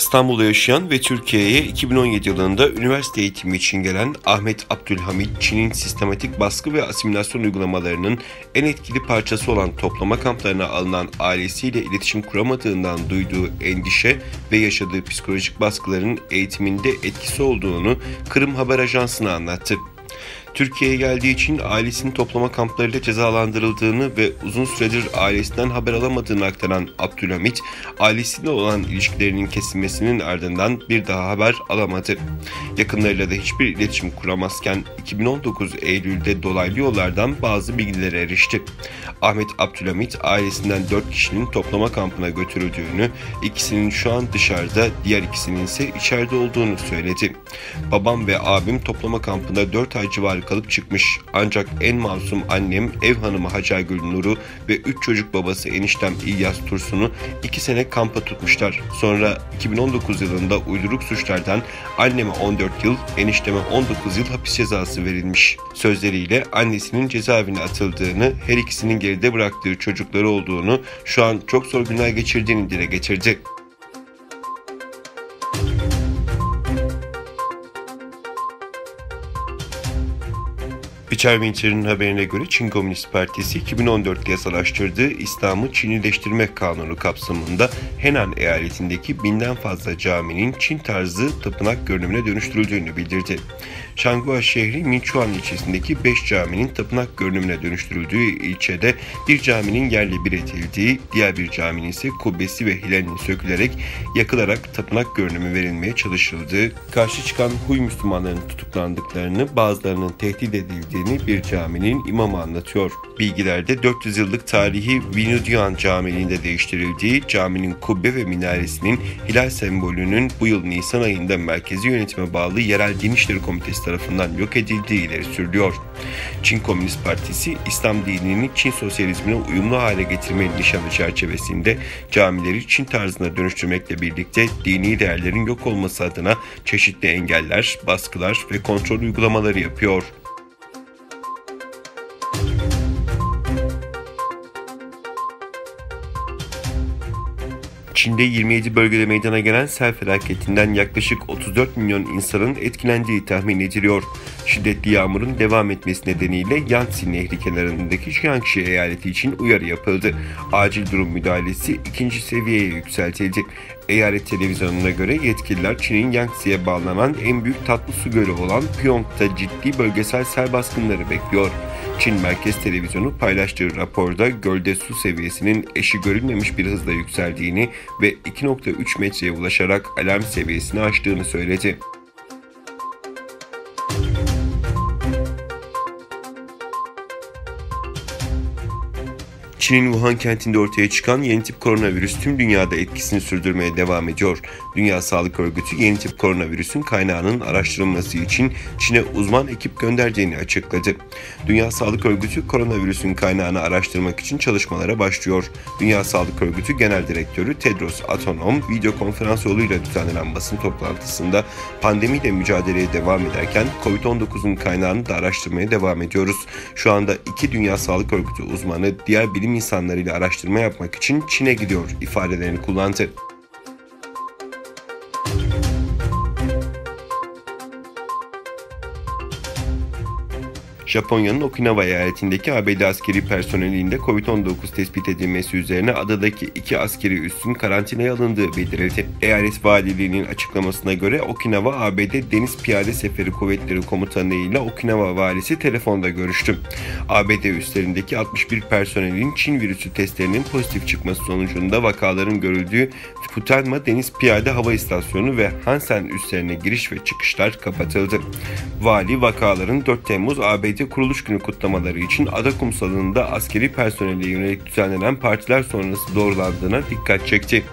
İstanbul'da yaşayan ve Türkiye'ye 2017 yılında üniversite eğitimi için gelen Ahmet Abdülhamit, Çin'in sistematik baskı ve asimilasyon uygulamalarının en etkili parçası olan toplama kamplarına alınan ailesiyle iletişim kuramadığından duyduğu endişe ve yaşadığı psikolojik baskıların eğitiminde etkisi olduğunu Kırım Haber Ajansı'na anlattı. Türkiye'ye geldiği için ailesinin toplama kamplarıyla cezalandırıldığını ve uzun süredir ailesinden haber alamadığını aktaran Abdülhamit, ailesiyle olan ilişkilerinin kesilmesinin ardından bir daha haber alamadı. Yakınlarıyla da hiçbir iletişim kuramazken 2019 Eylül'de dolaylı yollardan bazı bilgilere erişti. Ahmet Abdülhamit ailesinden 4 kişinin toplama kampına götürüldüğünü, ikisinin şu an dışarıda, diğer ikisinin ise içeride olduğunu söyledi. Babam ve abim toplama kampında 4 ay civarı kalıp çıkmış. Ancak en masum annem, ev hanımı Hacagül Nur'u ve 3 çocuk babası eniştem İlyas Tursun'u 2 sene kampa tutmuşlar. Sonra 2019 yılında uyduruk suçlardan anneme 14 yıl, enişteme 19 yıl hapis cezası verilmiş. Sözleriyle annesinin cezaevine atıldığını, her ikisinin geride bıraktığı çocukları olduğunu, şu an çok zor günler geçirdiğini dile getirdi. Peter Winter'ın haberine göre Çin Komünist Partisi 2014'te yasalaştırdığı İslam'ı Çinileştirmek kanunu kapsamında Henan eyaletindeki 1000'den fazla caminin Çin tarzı tapınak görünümüne dönüştürüldüğünü bildirdi. Şanghua şehri Minchuan ilçesindeki 5 caminin tapınak görünümüne dönüştürüldüğü ilçede bir caminin yerle bir edildiği, diğer bir caminin ise kubbesi ve hilalinin sökülerek yakılarak tapınak görünümü verilmeye çalışıldığı, karşı çıkan Huy Müslümanların tutuklandıklarını, bazılarının tehdit edildiğini bir caminin imamı anlatıyor. Bilgilerde 400 yıllık tarihi Vinudian Camii'nde değiştirildiği, caminin kubbe ve minaresinin hilal sembolünün bu yıl Nisan ayında merkezi yönetime bağlı Yerel Din İşleri Komitesi tarafından yok edildiği ileri sürülüyor. Çin Komünist Partisi, İslam dinini Çin sosyalizmine uyumlu hale getirme nişanı çerçevesinde camileri Çin tarzına dönüştürmekle birlikte dini değerlerin yok olması adına çeşitli engeller, baskılar ve kontrol uygulamaları yapıyor. Çin'de 27 bölgede meydana gelen sel felaketinden yaklaşık 34 milyon insanın etkilendiği tahmin ediliyor. Şiddetli yağmurun devam etmesi nedeniyle Yangtze Nehri kenarındaki Jiangxi eyaleti için uyarı yapıldı. Acil durum müdahalesi 2. seviyeye yükseltildi. Eyalet televizyonuna göre yetkililer Çin'in Yangtze'ye bağlanan en büyük tatlı su gölü olan Pyeong'da ciddi bölgesel sel baskınları bekliyor. Çin Merkez Televizyonu paylaştığı raporda gölde su seviyesinin eşi görülmemiş bir hızla yükseldiğini ve 2,3 metreye ulaşarak alarm seviyesini aştığını söyledi. Çin'in Wuhan kentinde ortaya çıkan yeni tip koronavirüs tüm dünyada etkisini sürdürmeye devam ediyor. Dünya Sağlık Örgütü yeni tip koronavirüsün kaynağının araştırılması için Çin'e uzman ekip gönderdiğini açıkladı. Dünya Sağlık Örgütü koronavirüsün kaynağını araştırmak için çalışmalara başlıyor. Dünya Sağlık Örgütü Genel Direktörü Tedros Adhanom video konferans yoluyla düzenlenen basın toplantısında pandemiyle mücadeleye devam ederken COVID-19'un kaynağını da araştırmaya devam ediyoruz. Şu anda 2 Dünya Sağlık Örgütü uzmanı diğer bilim insanlarıyla araştırma yapmak için Çin'e gidiyor ifadelerini kullandı. Japonya'nın Okinawa eyaletindeki ABD askeri personelinde Covid-19 tespit edilmesi üzerine adadaki 2 askeri üssün karantinaya alındığı bildirildi. Eyalet valiliğinin açıklamasına göre Okinawa ABD Deniz Piyade Seferi Kuvvetleri Komutanı ile Okinawa valisi telefonda görüştü. ABD üslerindeki 61 personelin Çin virüsü testlerinin pozitif çıkması sonucunda vakaların görüldüğü Futenma Deniz Piyade Hava İstasyonu ve Hansen üslerine giriş ve çıkışlar kapatıldı. Vali vakaların 4 Temmuz ABD kuruluş günü kutlamaları için ada kumsalında askeri personele yönelik düzenlenen partiler sonrası doğrulandığına dikkat çekti.